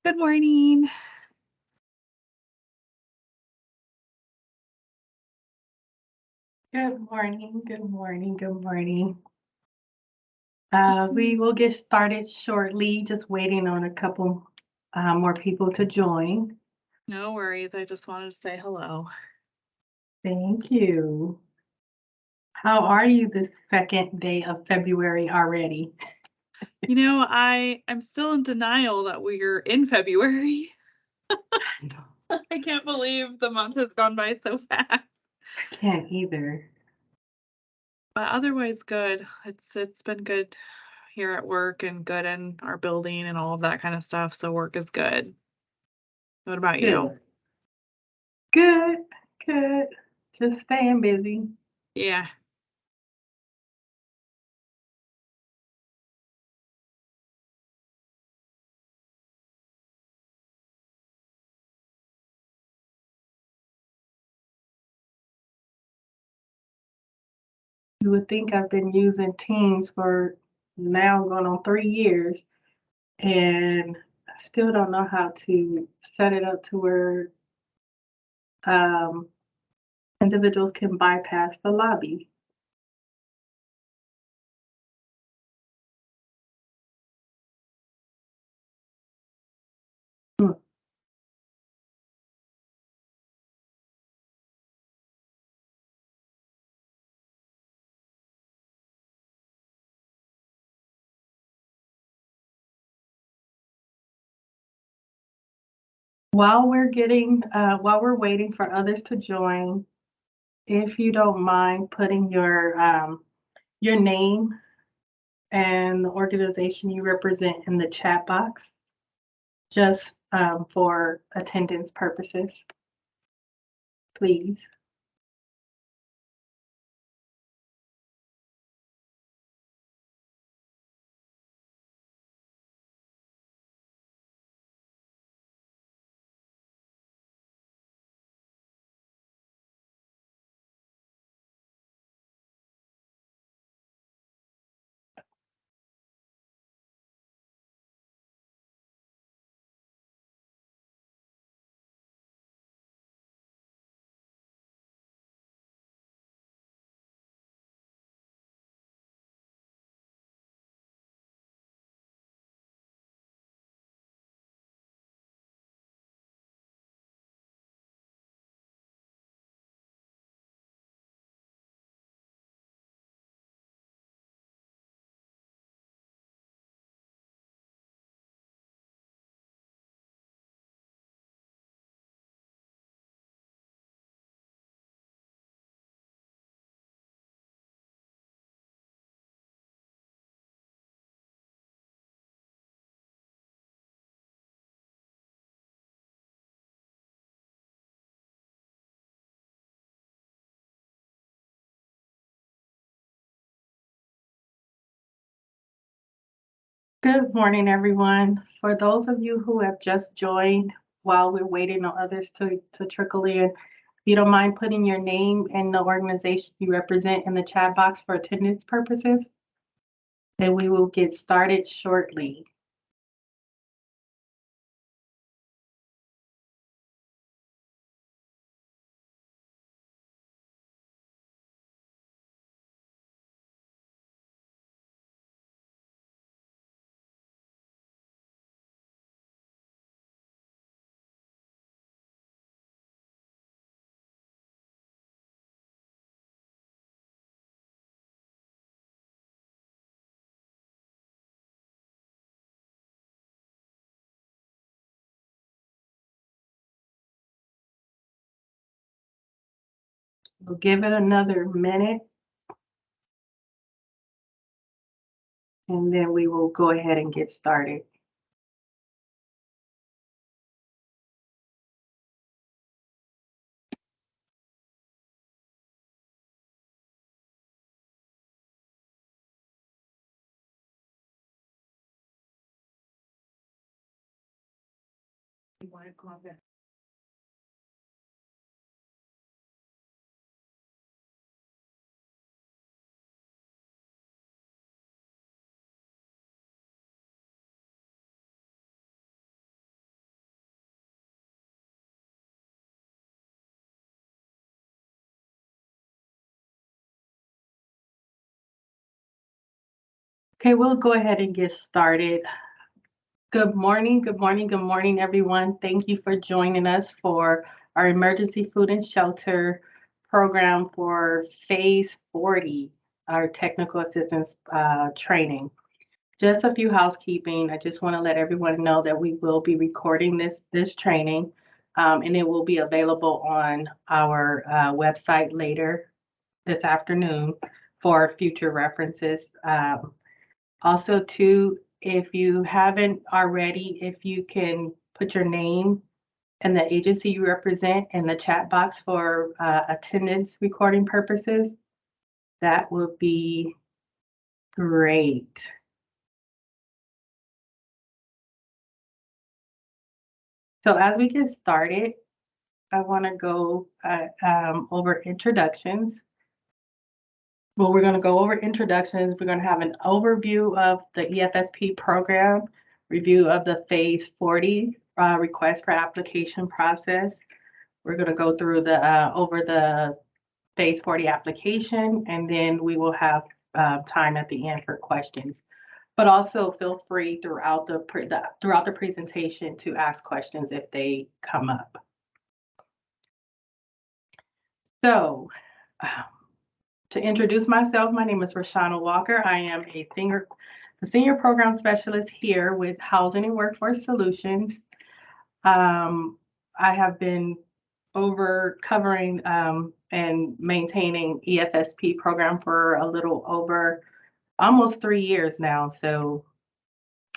Good morning. Good morning, good morning, good morning. Just We will get started shortly, just waiting on a couple more people to join. no worries. I just wanted to say hello. Thank you. How are you this second day of February already? I'm still in denial that we're in February. I know. I can't believe the month has gone by so fast. I can't either. But otherwise good. It's been good here at work and good in our building and all of that kind of stuff. So work is good. What about you? Good. Good, good. Just staying busy. Yeah. You would think I've been using Teams for now going on 3 years, and I still don't know how to set it up to where um, individuals can bypass the lobby. Hmm. While we're waiting for others to join, if you don't mind putting your name and the organization you represent in the chat box, just for attendance purposes, please. Good morning, everyone. For those of you who have just joined while we're waiting on others to trickle in, if you don't mind putting your name and the organization you represent in the chat box for attendance purposes, then we will get started shortly. We'll give it another minute, and then we will go ahead and get started. Okay, we'll go ahead and get started. Good morning, good morning, good morning, everyone. Thank you for joining us for our Emergency Food and Shelter program for Phase 40, our technical assistance training. Just a few housekeeping. I just want to let everyone know that we will be recording this training, and it will be available on our website later this afternoon for future references. Also, too, if you haven't already, if you can put your name and the agency you represent in the chat box for attendance recording purposes, that would be great. So as we get started, I want to go over introductions. Well, we're going to go over introductions. We're going to have an overview of the EFSP program, review of the Phase 40 request for application process. We're going to go through the over the Phase 40 application, and then we will have time at the end for questions. But also feel free throughout the presentation to ask questions if they come up. So, to introduce myself, my name is Rashana Walker. I am a senior program specialist here with Housing and Workforce Solutions. I have been covering and maintaining EFSP program for a little over almost 3 years now. So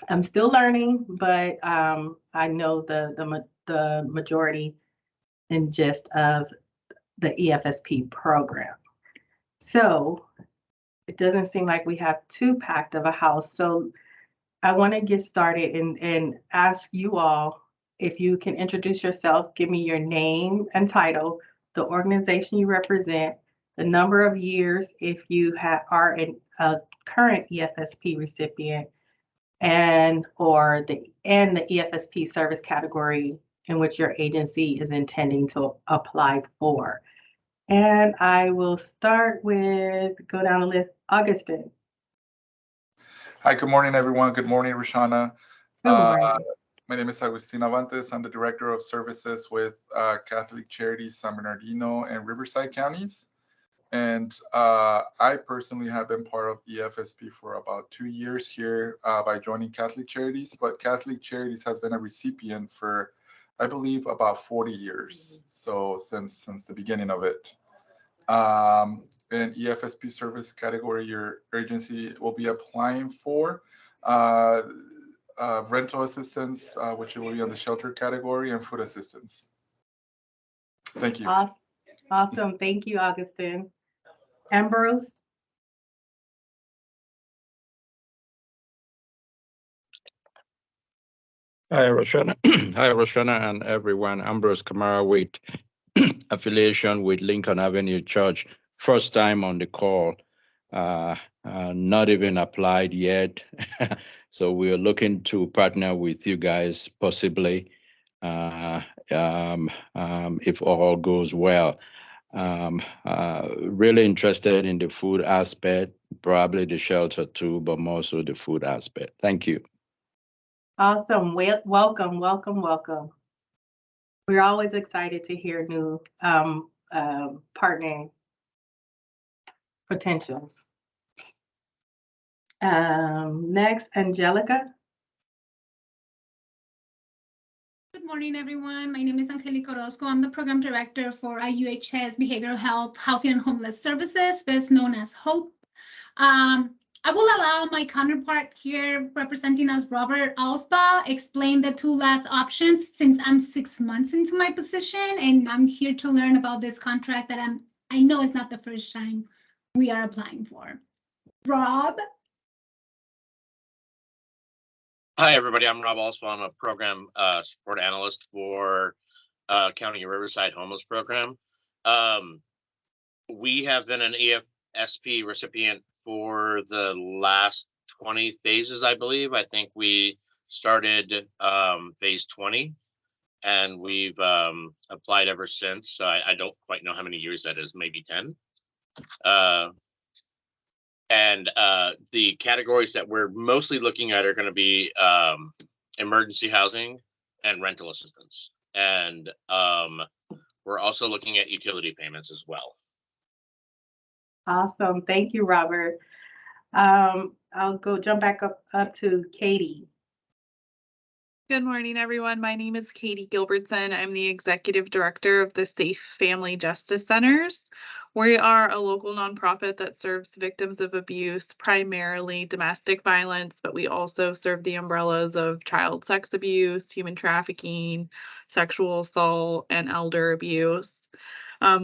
I'm still learning, but I know the majority and gist of the EFSP program. So it doesn't seem like we have too packed of a house. So I want to get started and ask you all if you can introduce yourself, give me your name and title, the organization you represent, the number of years if you are a current EFSP recipient, and the EFSP service category in which your agency is intending to apply for. And I will start with, go down the list, Augustin. Hi, good morning, everyone. Good morning, Rashana. Good morning. My name is Agustin Avantes. I'm the Director of Services with Catholic Charities San Bernardino and Riverside counties. And I personally have been part of EFSP for about 2 years here by joining Catholic Charities, but Catholic Charities has been a recipient for, I believe, about 40 years. So since the beginning of it. An EFSP service category your agency will be applying for rental assistance, which will be on the shelter category, and food assistance. Thank you. Awesome. Thank you, Augustin. Ambrose? Hi, Roshana. Hi, Roshana and everyone. Ambrose Kamara with affiliation with Lincoln Avenue Church. First time on the call. Not even applied yet. So we are looking to partner with you guys possibly if all goes well. Really interested in the food aspect, probably the shelter too, but more so the food aspect. Thank you. Awesome. Welcome, welcome, welcome. We're always excited to hear new partnering potentials. Next, Angelica. Good morning, everyone. My name is Angelica Orozco. I'm the program director for IUHS Behavioral Health, Housing and Homeless Services, best known as HOPE. I will allow my counterpart here representing us, Robert Alsba, explain the 2 last options since I'm 6 months into my position and I'm here to learn about this contract that I know it's not the first time we are applying for. Rob? Hi, everybody. I'm Rob Alspa. I'm a program support analyst for County of Riverside Homeless Program. We have been an EFSP recipient for the last 20 phases, I believe. I think we started phase 20 and we've applied ever since. So I don't quite know how many years that is, maybe 10. And the categories that we're mostly looking at are going to be emergency housing and rental assistance. And we're also looking at utility payments as well. Awesome. Thank you, Robert. I'll jump back up to Katie. Good morning, everyone. My name is Katie Gilbertson. I'm the Executive Director of the Safe Family Justice Centers. We are a local nonprofit that serves victims of abuse, primarily domestic violence, but we also serve the umbrellas of child sex abuse, human trafficking, sexual assault, and elder abuse.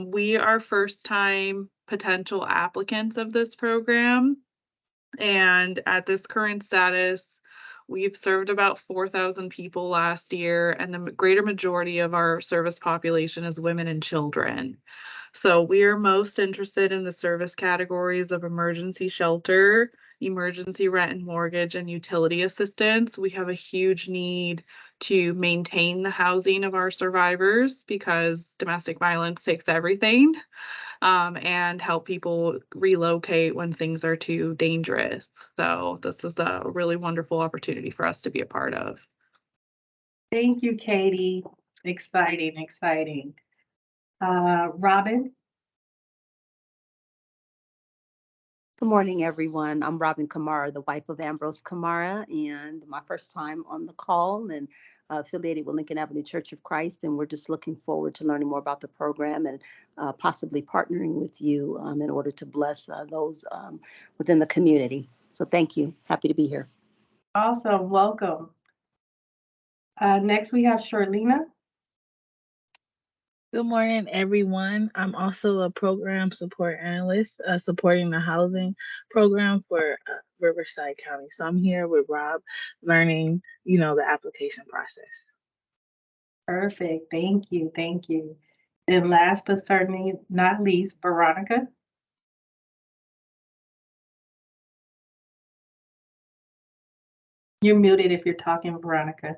We are first-time potential applicants of this program, and at this current status, we've served about 4,000 people last year, and the greater majority of our service population is women and children. So we are most interested in the service categories of emergency shelter, emergency rent and mortgage, and utility assistance. We have a huge need to maintain the housing of our survivors because domestic violence takes everything. And help people relocate when things are too dangerous. So this is a really wonderful opportunity for us to be a part of. Thank you, Katie. Exciting, exciting. Robin? Good morning, everyone. I'm Robin Kamara, the wife of Ambrose Kamara, and my first time on the call and affiliated with Lincoln Avenue Church of Christ. And we're just looking forward to learning more about the program and possibly partnering with you in order to bless those within the community. So thank you. Happy to be here. Awesome. Welcome. Next, we have Charlena. Good morning, everyone. I'm also a program support analyst supporting the housing program for Riverside County. So I'm here with Rob learning, the application process. Perfect. Thank you. Thank you. And last but certainly not least, Veronica. You're muted if you're talking, Veronica.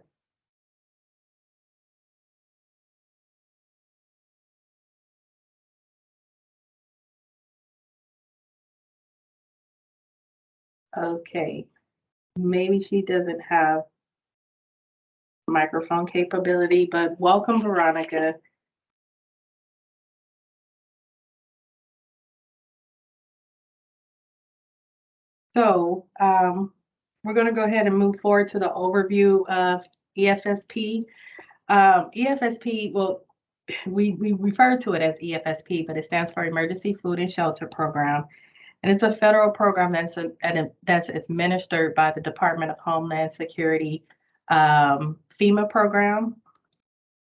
Okay. Maybe she doesn't have microphone capability, but welcome, Veronica. So we're going to go ahead and move forward to the overview of EFSP. EFSP, well, we refer to it as EFSP, but it stands for Emergency Food and Shelter Program. And it's a federal program that's administered by the Department of Homeland Security FEMA program.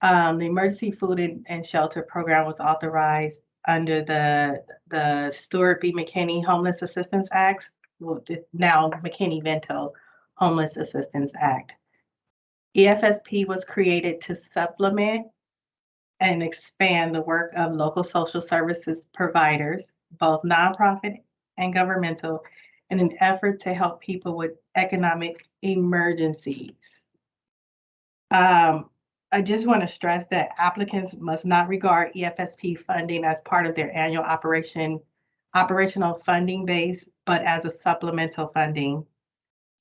The Emergency Food and Shelter Program was authorized under the Stuart B. McKinney Homeless Assistance Act, well, now McKinney-Vento Homeless Assistance Act. EFSP was created to supplement and expand the work of local social services providers, both nonprofit and governmental, in an effort to help people with economic emergencies. I just want to stress that applicants must not regard EFSP funding as part of their annual operational funding base, but as a supplemental funding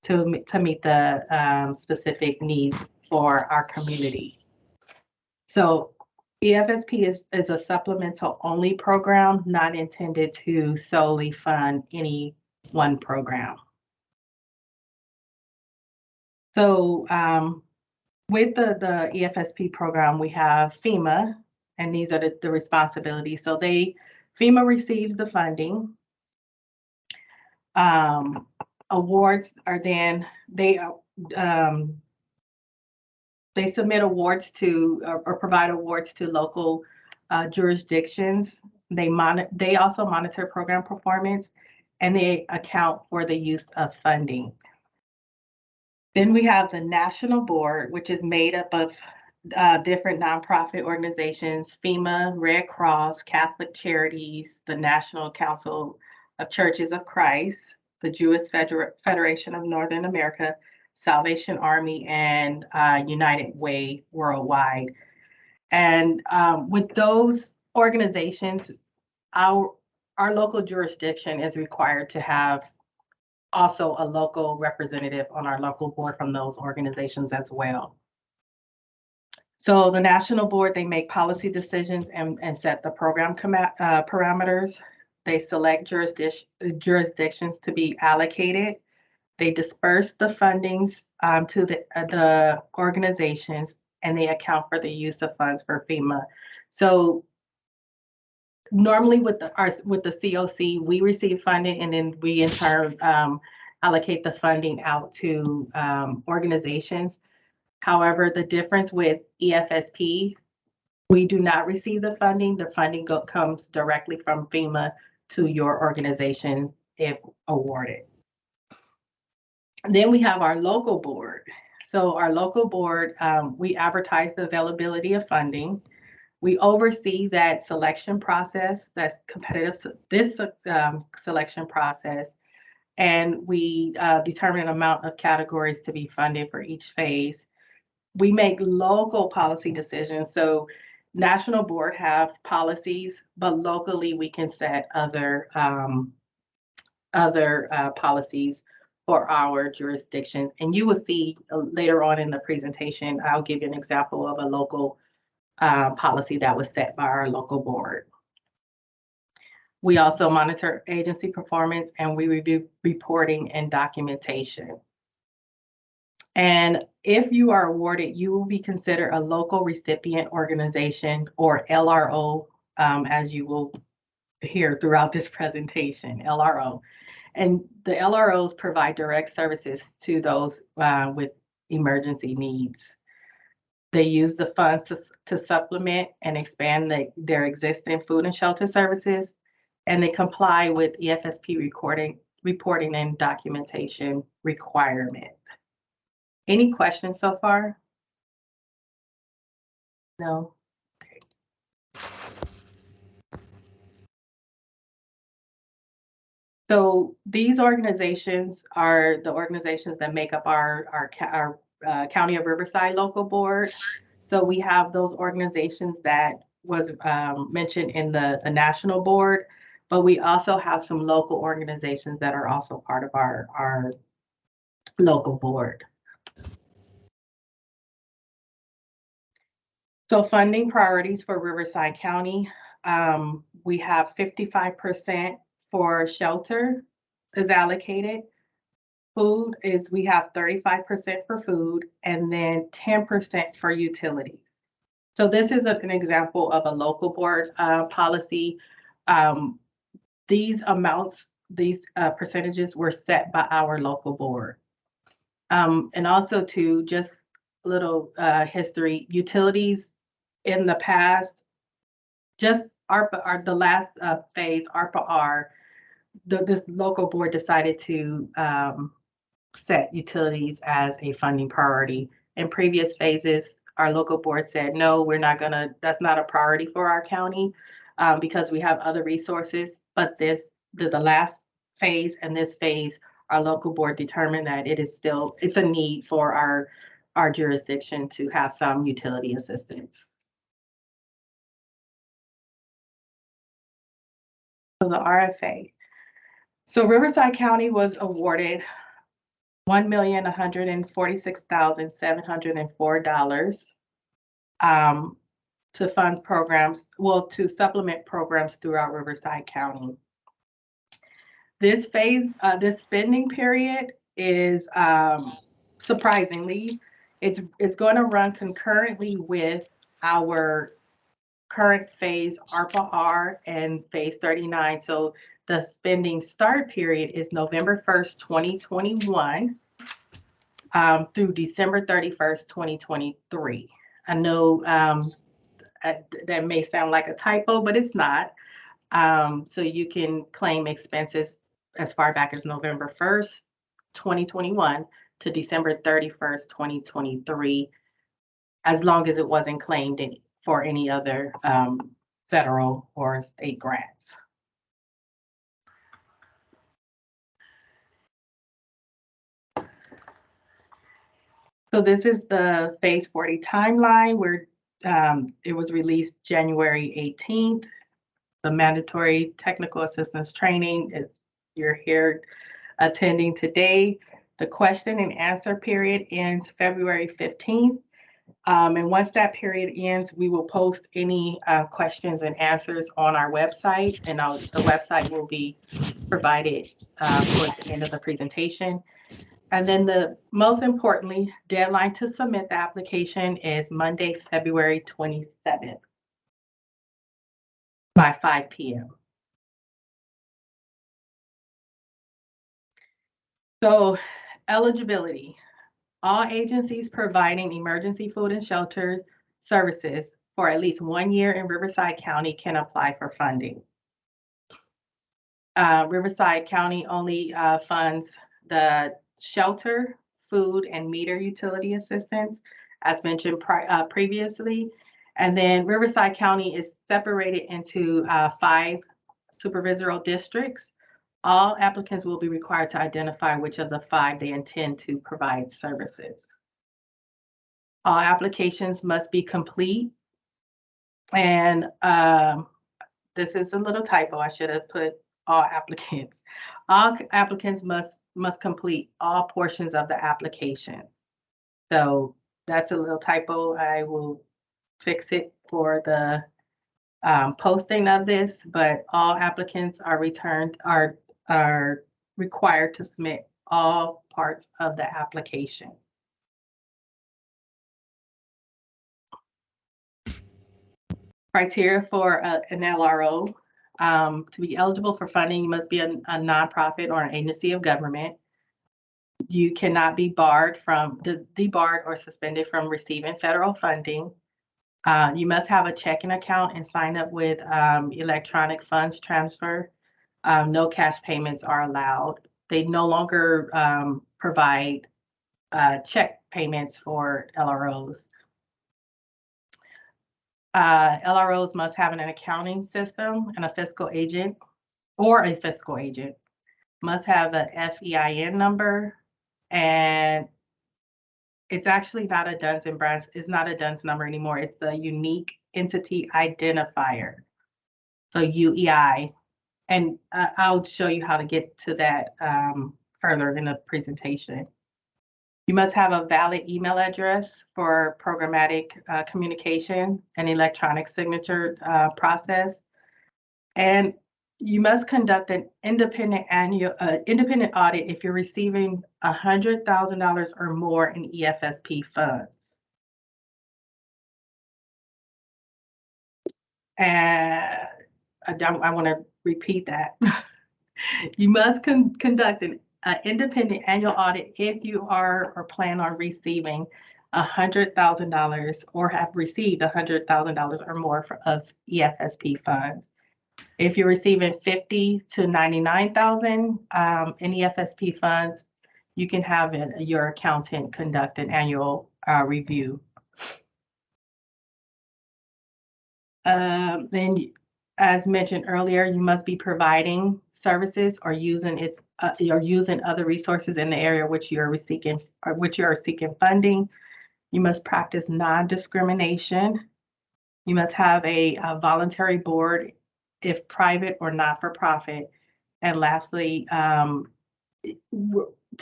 to meet the specific needs for our community. So EFSP is a supplemental only program, not intended to solely fund any one program. So with the EFSP program, we have FEMA, and these are the responsibilities. So FEMA receives the funding. Awards are then, they submit awards to, or provide awards to local jurisdictions. They also monitor program performance, and they account for the use of funding. Then we have the national board, which is made up of different nonprofit organizations: FEMA, Red Cross, Catholic Charities, the National Council of Churches of Christ, the Jewish Federation of Northern America, Salvation Army, and United Way Worldwide. And with those organizations, our local jurisdiction is required to have also a local representative on our local board from those organizations as well. So the national board, they make policy decisions and set the program parameters. They select jurisdictions to be allocated. They disperse the fundings to the organizations, and they account for the use of funds for FEMA. So normally with the COC, we receive funding, and then we in turn allocate the funding out to organizations. However, the difference with EFSP, we do not receive the funding. The funding comes directly from FEMA to your organization if awarded. Then we have our local board. So our local board, we advertise the availability of funding. We oversee that selection process, that's competitive, selection process, and we determine an amount of categories to be funded for each phase. We make local policy decisions. So national board have policies, but locally we can set other policies for our jurisdictions. And you will see later on in the presentation, I'll give you an example of a local policy that was set by our local board. We also monitor agency performance, and we review reporting and documentation. And if you are awarded, you will be considered a local recipient organization, or LRO, as you will hear throughout this presentation, LRO. And the LROs provide direct services to those with emergency needs. They use the funds to supplement and expand their existing food and shelter services, and they comply with EFSP reporting and documentation requirement. Any questions so far? No? Okay. So these organizations are the organizations that make up our County of Riverside local board. So we have those organizations that was mentioned in the national board, but we also have some local organizations that are also part of our local board. So funding priorities for Riverside County, we have 55% for shelter is allocated. Food is, we have 35% for food, and then 10% for utilities. So this is an example of a local board policy. These amounts, these percentages were set by our local board. And also to just a little history, utilities in the past, just ARPA, the last phase, ARPA-R, this local board decided to set utilities as a funding priority. In previous phases, our local board said, no, we're not gonna, that's not a priority for our county because we have other resources. But the last phase and this phase, our local board determined that it is still, it's a need for our jurisdiction to have some utility assistance. So the RFA. So Riverside County was awarded $1,146,704 to fund programs, well, to supplement programs throughout Riverside County. This phase, this spending period is surprisingly, it's going to run concurrently with our current phase ARPA-R and phase 39. So the spending start period is November 1st, 2021 through December 31st, 2023. I know that may sound like a typo, but it's not. So you can claim expenses as far back as November 1st, 2021 to December 31st, 2023, as long as it wasn't claimed for any other federal or state grants. So this is the phase 40 timeline where it was released January 18th. The mandatory technical assistance training is, you're here attending today. The question and answer period ends February 15th. And once that period ends, we will post any questions and answers on our website, and the website will be provided towards the end of the presentation. And then most importantly, deadline to submit the application is Monday, February 27th by 5 p.m. So eligibility. All agencies providing emergency food and shelter services for at least 1 year in Riverside County can apply for funding. Riverside County only funds the shelter, food, and meter utility assistance, as mentioned previously. And then Riverside County is separated into 5 supervisory districts. All applicants will be required to identify which of the 5 they intend to provide services. All applications must be complete. And this is a little typo. I should have put all applicants. All applicants must complete all portions of the application. So that's a little typo. I will fix it for the posting of this, but all applicants are required to submit all parts of the application. Criteria for an LRO. To be eligible for funding, you must be a nonprofit or an agency of government. You cannot be debarred or suspended from receiving federal funding. You must have a checking account and sign up with electronic funds transfer. No cash payments are allowed. They no longer provide check payments for LROs. LROs must have an accounting system and a fiscal agent, must have a FEIN number, and it's actually not a Duns and Bradstreet. It's not a Duns number anymore. It's a unique entity identifier, so UEI. And I'll show you how to get to that further in the presentation. You must have a valid email address for programmatic communication and electronic signature process. And you must conduct an independent audit if you're receiving $100,000 or more in EFSP funds. And I want to repeat that. You must conduct an independent annual audit if you are or plan on receiving $100,000 or have received $100,000 or more of EFSP funds. If you're receiving $50,000 to $99,000 in EFSP funds, you can have your accountant conduct an annual review. Then, as mentioned earlier, you must be providing services or using other resources in the area which you are seeking funding. You must practice non-discrimination. You must have a voluntary board, if private or not-for-profit. And lastly, to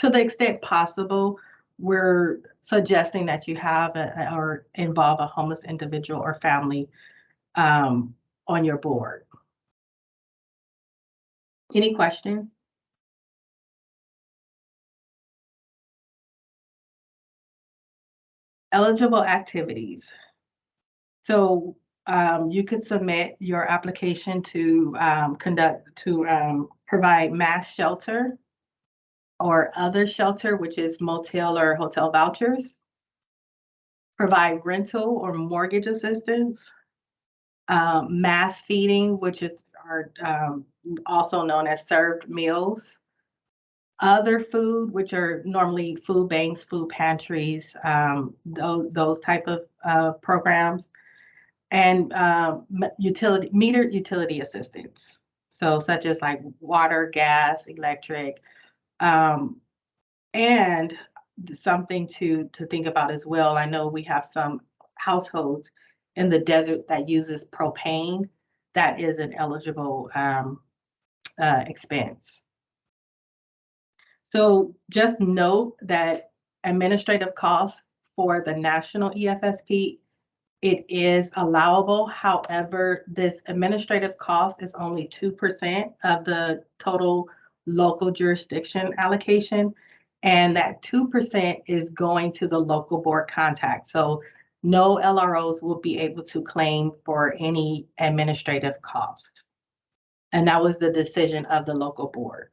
the extent possible, we're suggesting that you have or involve a homeless individual or family on your board. Any questions? Eligible activities. So you could submit your application to provide mass shelter or other shelter, which is motel or hotel vouchers, provide rental or mortgage assistance, mass feeding, which are also known as served meals, other food, which are normally food banks, food pantries, those type of programs, and metered utility assistance. So such as like water, gas, electric, and something to think about as well. I know we have some households in the desert that uses propane. That is an eligible expense. So just note that administrative costs for the national EFSP, it is allowable. However, this administrative cost is only 2% of the total local jurisdiction allocation. And that 2% is going to the local board contact. So no LROs will be able to claim for any administrative cost. And that was the decision of the local board.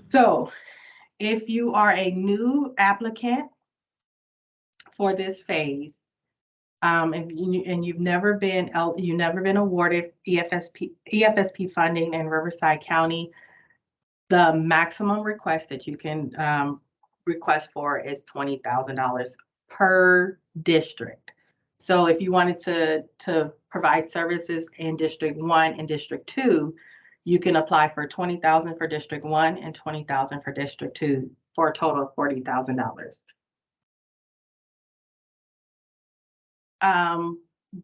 So if you are a new applicant for this phase, and you've never been awarded EFSP funding in Riverside County, the maximum request that you can request for is $20,000 per district. So if you wanted to provide services in District 1 and District 2, you can apply for $20,000 for District 1 and $20,000 for District 2 for a total of $40,000.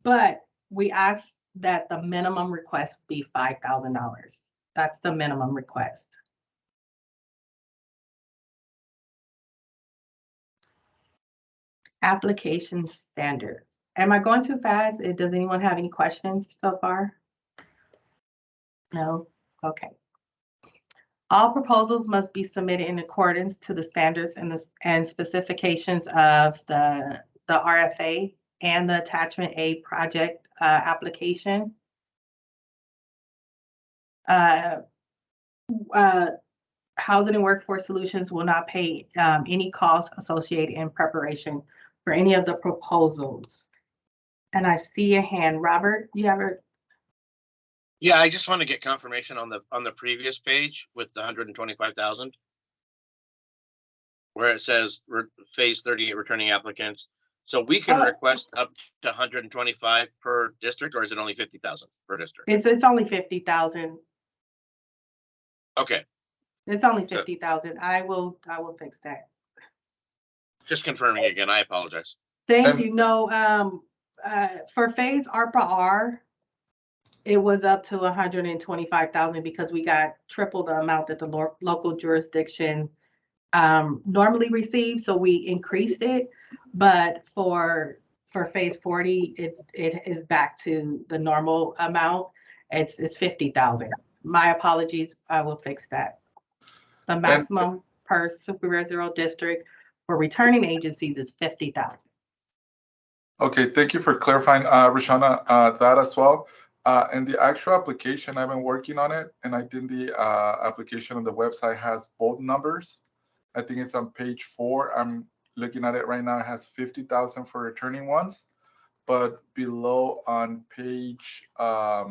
But we ask that the minimum request be $5,000. That's the minimum request. Application standards. Am I going too fast? Does anyone have any questions so far? No? Okay. All proposals must be submitted in accordance to the standards and specifications of the RFA and the Attachment A project application. Housing and Workforce Solutions will not pay any costs associated in preparation for any of the proposals. And I see a hand. Robert, you have a... Yeah, I just want to get confirmation on the previous page with the 125,000, where it says phase 38 returning applicants. So we can request up to 125 per district, or is it only 50,000 per district? It's only 50,000. Okay. It's only 50,000. I will fix that. Just confirming again. I apologize. Thank you. No, for phase ARPA-R, it was up to 125,000 because we got triple the amount that the local jurisdiction normally receives. So we increased it, but for phase 40, it is back to the normal amount. It's 50,000. My apologies. I will fix that. The maximum per supervisorial district for returning agencies is 50,000. Okay, thank you for clarifying, Roshana, that as well. And the actual application, I've been working on it, and I think the application on the website has both numbers. I think it's on page 4. I'm looking at it right now. It has 50,000 for returning ones, but below on page 8,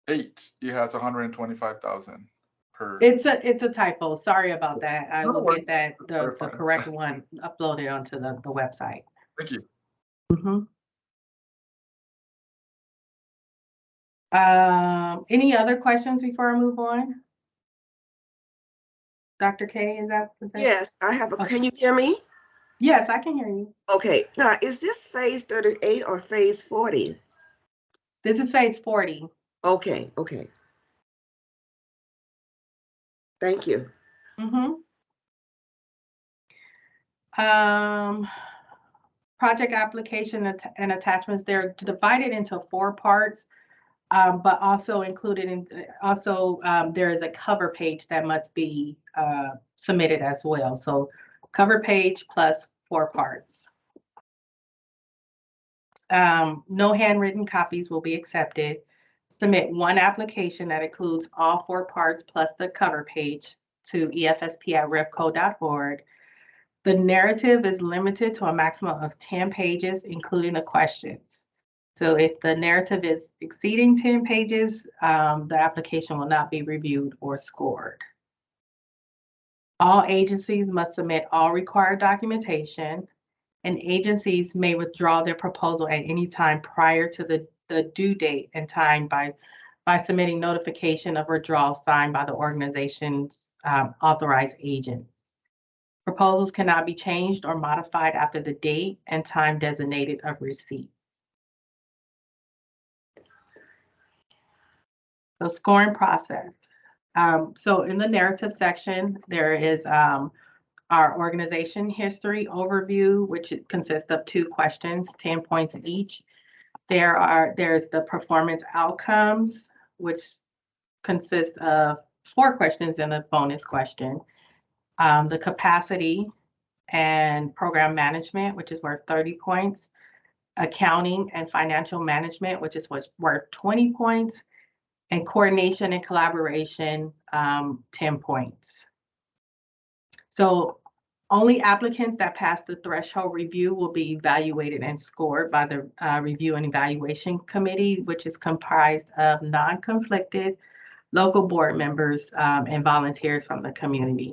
it has 125,000 per. It's a typo. Sorry about that. I will get that the correct one uploaded onto the website. Thank you. Any other questions before I move on? Dr. K, is that? Yes, I have a, okay. Can you hear me? Yes, I can hear you. Okay, now is this phase 38 or phase 40? This is phase 40. Okay. Thank you. Project application and attachments, they're divided into 4 parts, but also included in, there is a cover page that must be submitted as well. So cover page plus 4 parts. No handwritten copies will be accepted. Submit 1 application that includes all 4 parts plus the cover page to efsp@revco.org. The narrative is limited to a maximum of 10 pages, including the questions. So if the narrative is exceeding 10 pages, the application will not be reviewed or scored. All agencies must submit all required documentation, and agencies may withdraw their proposal at any time prior to the due date and time by submitting notification of withdrawal signed by the organization's authorized agents. Proposals cannot be changed or modified after the date and time designated of receipt. So scoring process. So in the narrative section, there is our organization history overview, which consists of 2 questions, 10 points each. There's the performance outcomes, which consists of 4 questions and a bonus question. The capacity and program management, which is worth 30 points. Accounting and financial management, which is worth 20 points. And coordination and collaboration, 10 points. So only applicants that pass the threshold review will be evaluated and scored by the Review and Evaluation Committee, which is comprised of non-conflicted local board members and volunteers from the community.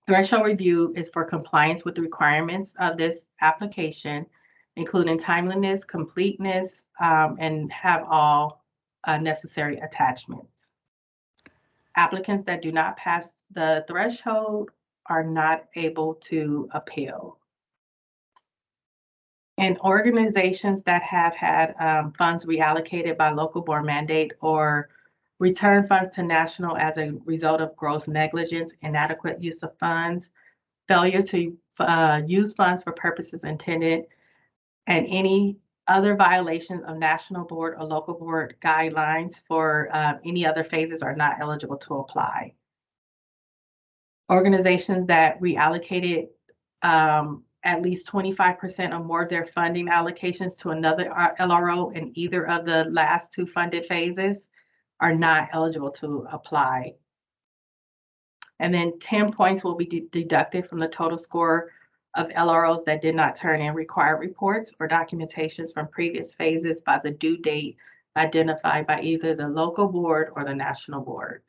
Threshold review is for compliance with the requirements of this application, including timeliness, completeness, and have all necessary attachments. Applicants that do not pass the threshold are not able to appeal. And organizations that have had funds reallocated by local board mandate or return funds to national as a result of gross negligence, inadequate use of funds, failure to use funds for purposes intended, and any other violations of national board or local board guidelines for any other phases are not eligible to apply. Organizations that reallocated at least 25% or more of their funding allocations to another LRO in either of the last 2 funded phases are not eligible to apply. And then 10 points will be deducted from the total score of LROs that did not turn in required reports or documentations from previous phases by the due date identified by either the local board or the national board.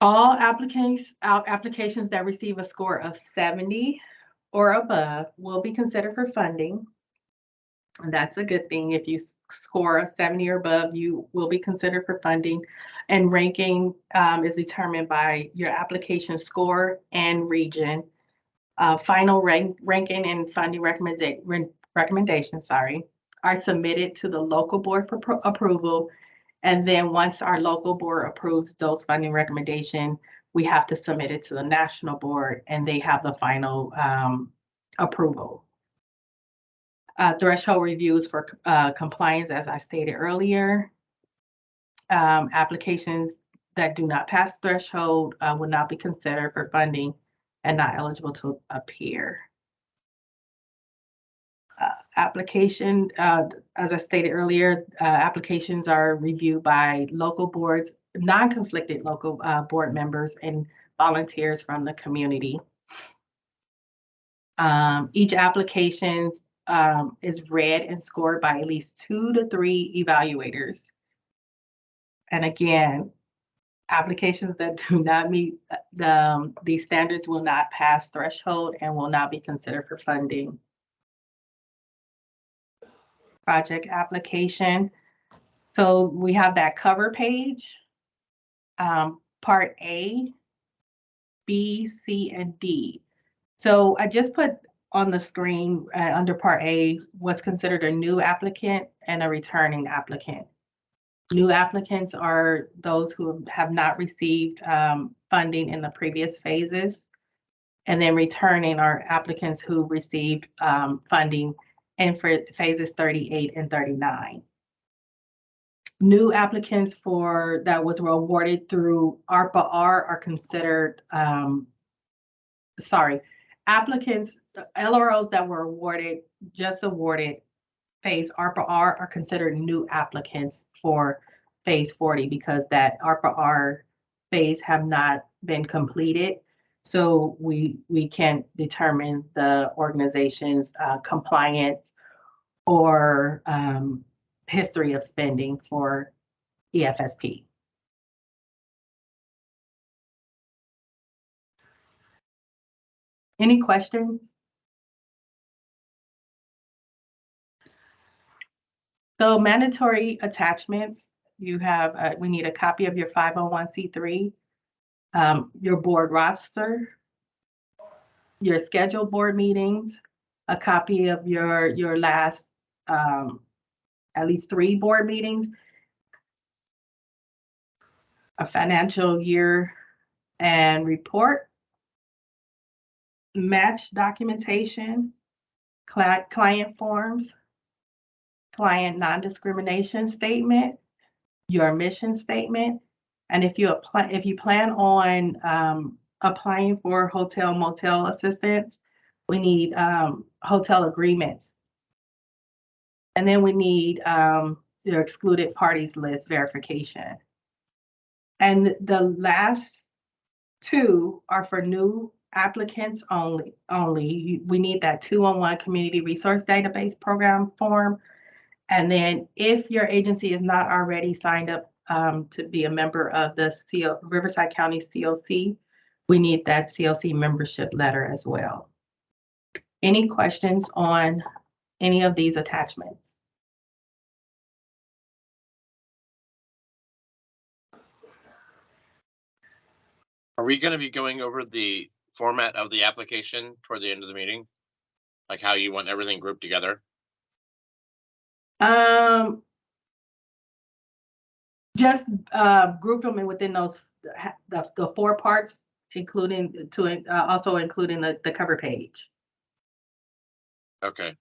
All applications that receive a score of 70 or above will be considered for funding. And that's a good thing. If you score a 70 or above, you will be considered for funding. And ranking is determined by your application score and region. Final ranking and funding recommendations, are submitted to the local board for approval. And then once our local board approves those funding recommendations, we have to submit it to the national board and they have the final approval. Threshold reviews for compliance, as I stated earlier. Applications that do not pass threshold will not be considered for funding and not eligible to appear. Application, as I stated earlier, applications are reviewed by local boards, non-conflicted local board members and volunteers from the community. Each application is read and scored by at least 2 to 3 evaluators. And again, applications that do not meet these standards will not pass threshold and will not be considered for funding. Project application. So we have that cover page, part A, B, C, and D. So I just put on the screen under part A what's considered a new applicant and a returning applicant. New applicants are those who have not received funding in the previous phases. And then returning are applicants who received funding in for phases 38 and 39. New applicants that was awarded through ARPA-R are considered, applicants, LROs that were awarded phase ARPA-R are considered new applicants for phase 40 because that ARPA-R phase have not been completed. So we can't determine the organization's compliance or history of spending for EFSP. Any questions? So mandatory attachments, you have, we need a copy of your 501c3, your board roster, your scheduled board meetings, a copy of your last at least 3 board meetings, a financial year and report, match documentation, client forms, client non-discrimination statement, your mission statement, and if you plan on applying for hotel motel assistance, we need hotel agreements, and then we need your excluded parties list verification. And the last 2 are for new applicants only. We need that 211 Community Resource Database Program form. And then if your agency is not already signed up to be a member of the Riverside County COC, we need that COC membership letter as well. Any questions on any of these attachments? Are we going to be going over the format of the application toward the end of the meeting? Like how you want everything grouped together? Just group them in within those the 4 parts, including also including the cover page. Okay,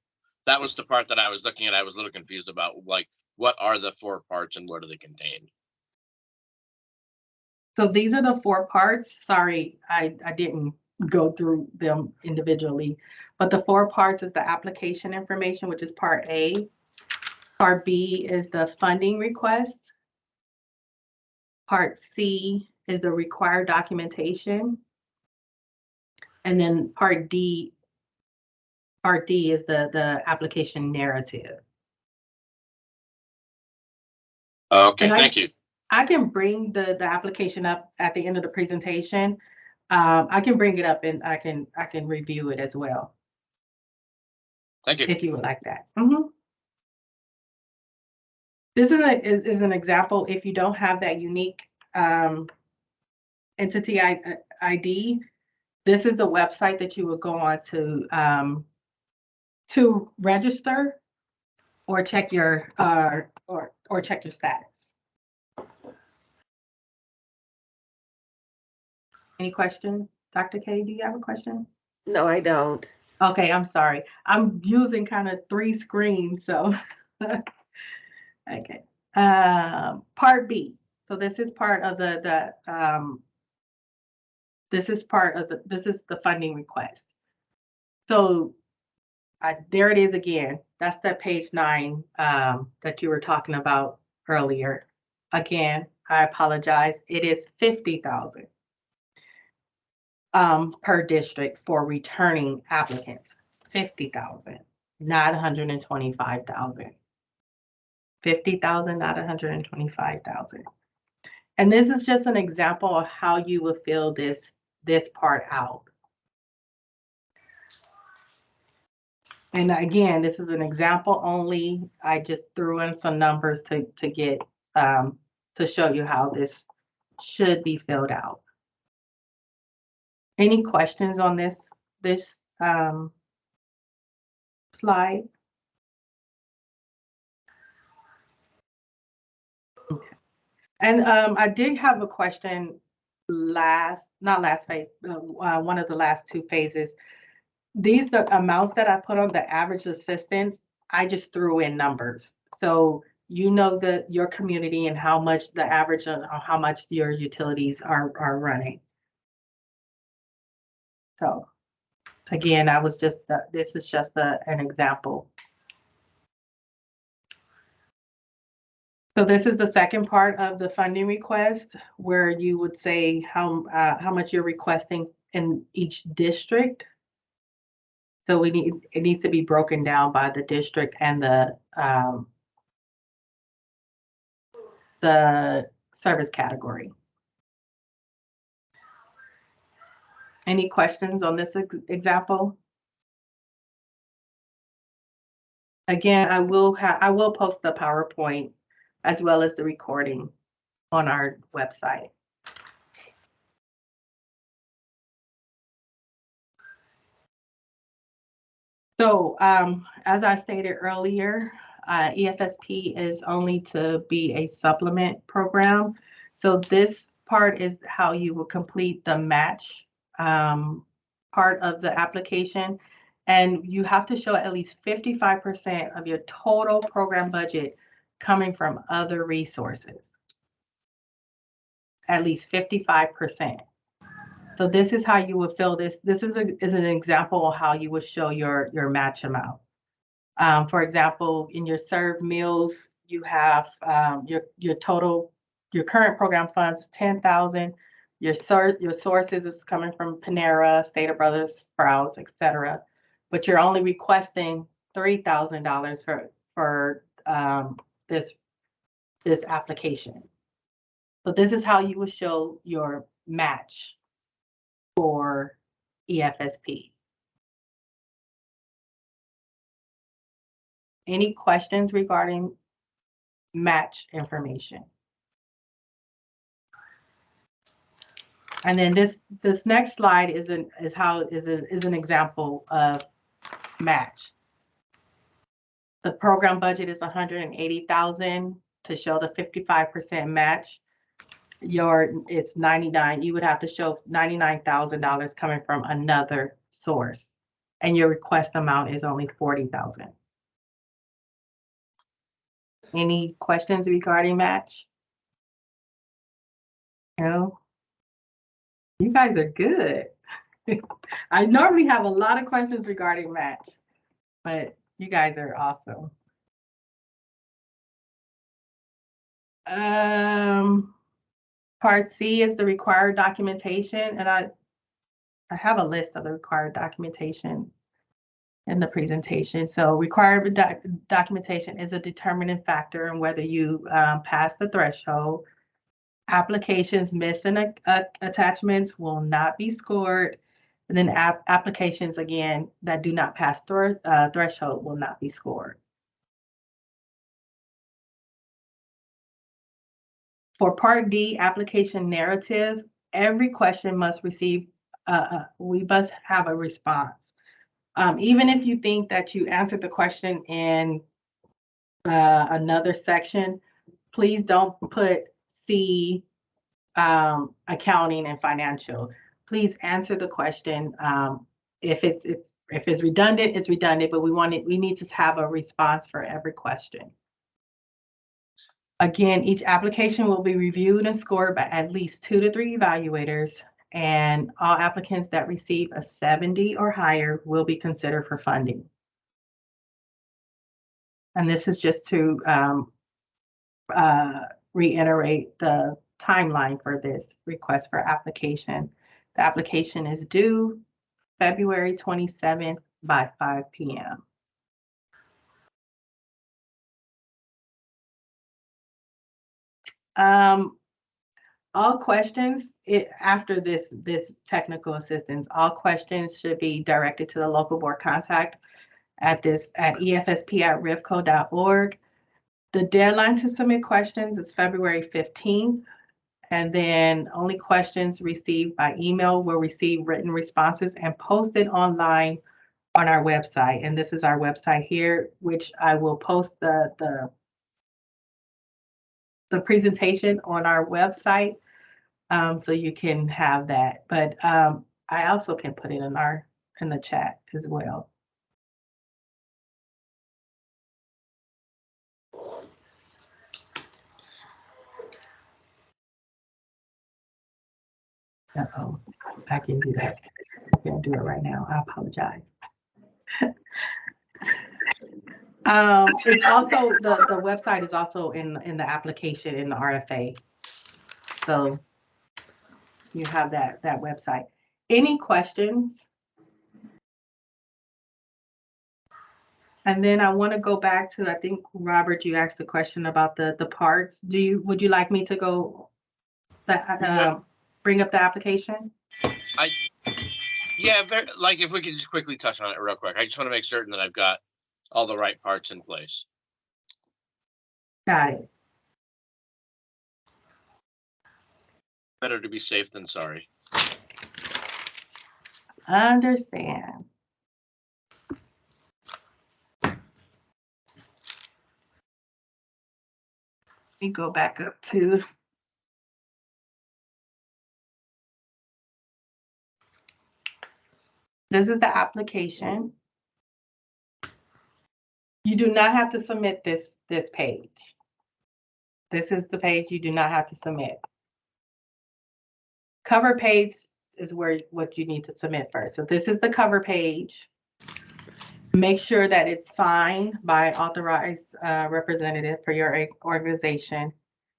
that was the part that I was looking at. I was a little confused about, like, what are the 4 parts and what do they contain? So these are the 4 parts. Sorry, I didn't go through them individually, but the 4 parts is the application information, which is part A. Part B is the funding request. Part C is the required documentation. And then part D is the application narrative. Okay, thank you. I can bring the application up at the end of the presentation. I can bring it up and I can review it as well. Thank you. If you would like that. This is an example. If you don't have that unique entity ID, this is the website that you would go on to register or check your or check your status. Any questions? Dr. K, do you have a question? No, I don't. Okay, I'm sorry. I'm using kind of 3 screens, so okay. Part B. So this is part of the funding request. So there it is again. That's the page 9 that you were talking about earlier. Again, I apologize. It is $50,000 per district for returning applicants. $50,000, not $125,000. $50,000, not $125,000. And this is just an example of how you would fill this part out. And again, this is an example only. I just threw in some numbers to get to show you how this should be filled out. Any questions on this slide? Okay. And I did have a question not last phase, one of the last 2 phases. The amounts that I put on the average assistance, I just threw in numbers. So you know your community and how much the average on how much your utilities are running. So again, this is just an example. So this is the second part of the funding request, where you would say how much you're requesting in each district. So it needs to be broken down by the district and the service category. Any questions on this example? Again, I will post the PowerPoint as well as the recording on our website. So as I stated earlier, EFSP is only to be a supplement program. So this part is how you will complete the match part of the application. And you have to show at least 55% of your total program budget coming from other resources. At least 55%. So this is how you would fill this. This is an example of how you would show your match amount. For example, in your served meals, you have your total, your current program funds, 10,000. Your sources is coming from Panera, Stater Brothers, Sprouts, etc. But you're only requesting $3,000 for this application. So this is how you will show your match for EFSP. Any questions regarding match information? And then this next slide is an example of match. The program budget is $180,000 to show the 55% match. It's 99. You would have to show $99,000 coming from another source, and your request amount is only $40,000. Any questions regarding match? No? You guys are good. I normally have a lot of questions regarding match, but you guys are awesome. Part C is the required documentation, and I have a list of the required documentation in the presentation. So required documentation is a determining factor in whether you pass the threshold. Applications missing attachments will not be scored. And then applications, again, that do not pass threshold will not be scored. For Part D, application narrative, every question must receive, we must have a response. Even if you think that you answered the question in another section, please don't put C, accounting and financial. Please answer the question. If it's redundant, it's redundant, but we need to have a response for every question. Again, each application will be reviewed and scored by at least 2 to 3 evaluators, and all applicants that receive a 70 or higher will be considered for funding. And this is just to reiterate the timeline for this request for application. The application is due February 27th by 5 p.m. All questions after this technical assistance, all questions should be directed to the local board contact at efsp@rivco.org. The deadline to submit questions is February 15th, and then only questions received by email will receive written responses and posted online on our website. And this is our website here, which I will post the presentation on our website, so you can have that. But I also can put it in the chat as well. Uh-oh, I can do that. I can't do it right now. I apologize. It's also the website is also in the application in the RFA. So you have that website. Any questions? And then I want to go back to, I think, Robert, you asked a question about the parts. Would you like me to go bring up the application? Yeah, like if we could just quickly touch on it real quick. I just want to make certain that I've got all the right parts in place. Got it. Better to be safe than sorry. Understand. Let me go back up to. This is the application. You do not have to submit this page. This is the page you do not have to submit. Cover page is what you need to submit first. So this is the cover page. Make sure that it's signed by authorized representative for your organization.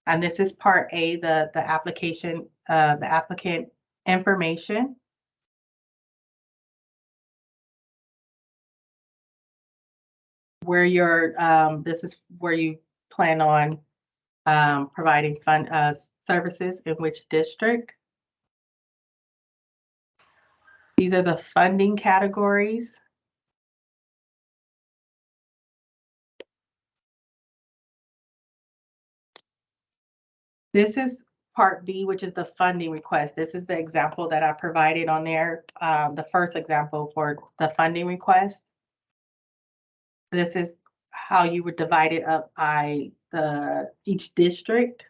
And this is part A, the application, the applicant information. Where this is where you plan on providing services in which district. These are the funding categories. This is part B, which is the funding request. This is the example that I provided on there, the first example for the funding request. This is how you would divide it up by each district.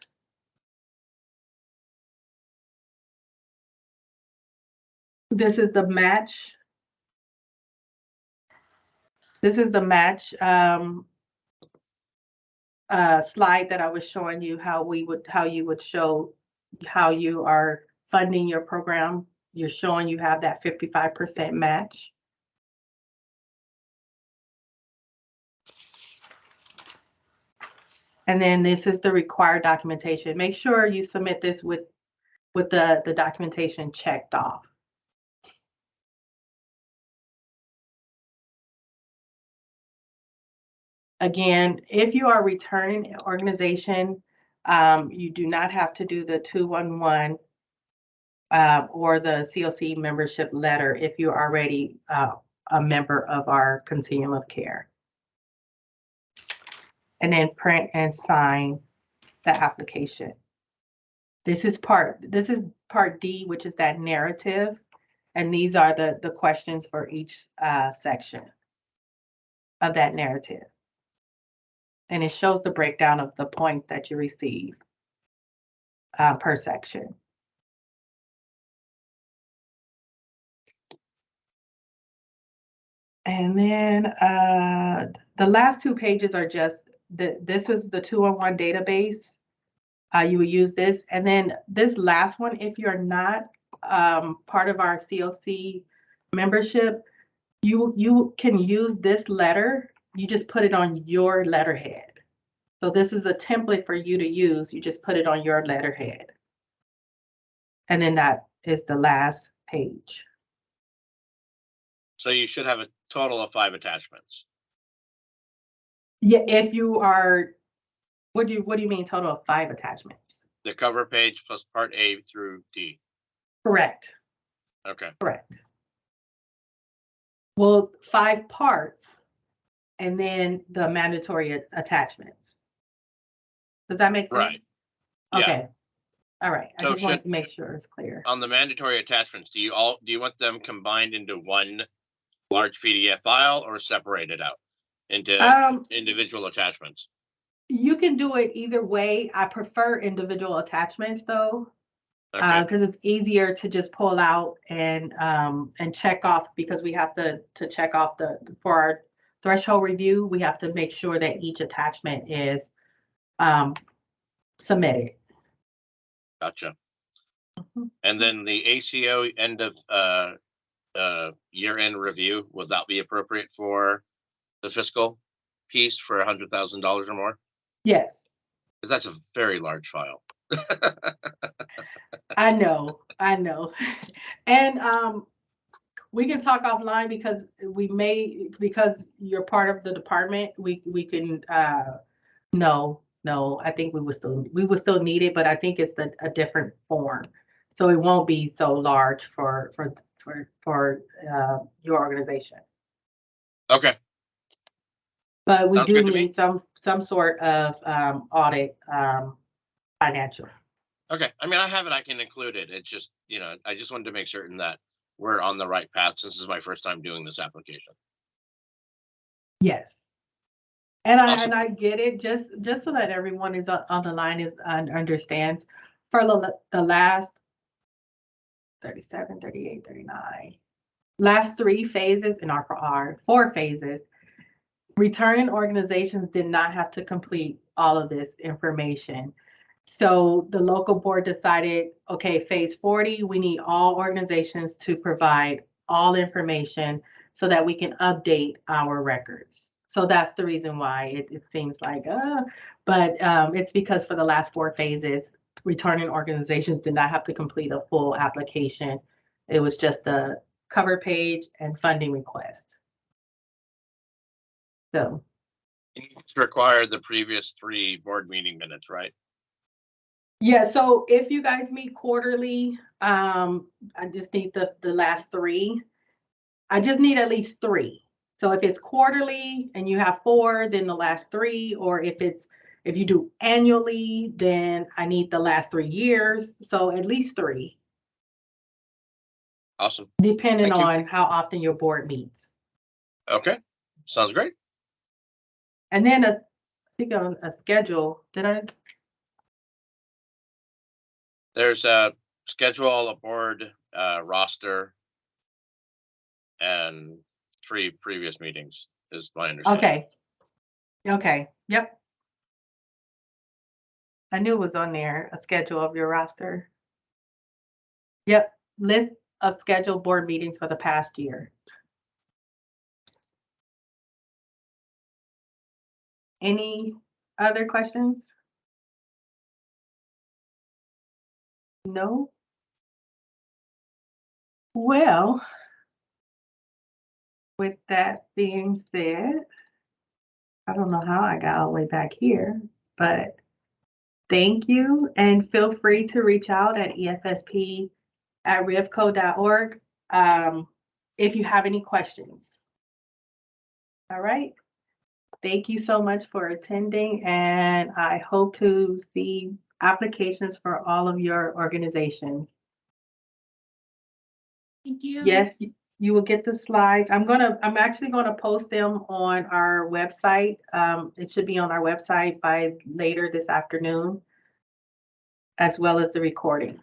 This is the match. This is the match slide that I was showing you how you would show how you are funding your program. You're showing you have that 55% match. And then this is the required documentation. Make sure you submit this with the documentation checked off. Again, if you are returning organization, you do not have to do the 211 or the COC membership letter if you're already a member of our continuum of care. And then print and sign the application. This is part D, which is that narrative. And these are the questions for each section of that narrative. And it shows the breakdown of the points that you receive per section. And then the last two pages are just, this is the 211 database. You will use this. And then this last one, if you're not part of our COC membership, you can use this letter. You just put it on your letterhead. So this is a template for you to use. You just put it on your letterhead. And then that is the last page. So you should have a total of 5 attachments. Yeah, if you are, what do you mean total of 5 attachments? The cover page plus part A through D. Correct. Okay. Correct. Well, 5 parts and then the mandatory attachments. Does that make sense? Right. Okay. Yeah. All right. I So just wanted to make sure it's clear. On the mandatory attachments, do you want them combined into one large PDF file or separated out into individual attachments? You can do it either way. I prefer individual attachments though, because it's easier to just pull out and check off, because we have to check off for our threshold review. We have to make sure that each attachment is submitted. Gotcha. And then the ACO end of year-end review, will that be appropriate for the fiscal piece for $100,000 or more? Yes. Because that's a very large file. I know. And we can talk offline, because because you're part of the department, we can no, I think we would still need it, but I think it's a different form. So it won't be so large for your organization. Okay. But we Sounds do good to me. need some sort of audit financial. Okay. I mean, I have it. I can include it. It's just, I just wanted to make certain that we're on the right path, since this is my first time doing this application. Yes. And Awesome. I get it, just so that everyone is on the line is understands. For the last 37, 38, 39, last 3 phases in our 4 phases, returning organizations did not have to complete all of this information. So the local board decided, okay, phase 40, we need all organizations to provide all information so that we can update our records. So that's the reason why it seems like, but it's because for the last 4 phases, returning organizations did not have to complete a full application. It was just a cover page and funding request. So It's required the previous 3 board meeting minutes, right? yeah, so if you guys meet quarterly, I just need the last 3. I just need at least 3. So if it's quarterly and you have 4, then the last 3, or if you do annually, then I need the last 3 years. So at least 3, Awesome. depending Thank you. on how often your board meets. Okay, sounds great. And then I think on a schedule, There's a schedule, a board roster, and 3 previous meetings is my understanding. Okay, yep. I knew it was on there, a schedule of your roster. Yep, list of scheduled board meetings for the past year. Any other questions? No? Well, with that being said, I don't know how I got all the way back here, but thank you, and feel free to reach out at efsp@rivco.org if you have any questions. All right. Thank you so much for attending, and I hope to see applications for all of your organizations. Thank you. Yes, you will get the slides. I'm actually gonna post them on our website. It should be on our website by later this afternoon, as well as the recording.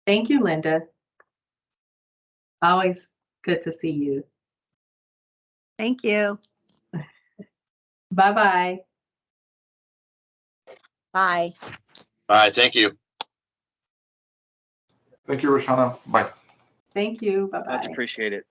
Thank you, Linda. Always good to see you. Thank you. Bye-bye. Bye. All right, thank you. Thank you, Roshana. Bye. Thank you. Much Bye-bye. appreciated.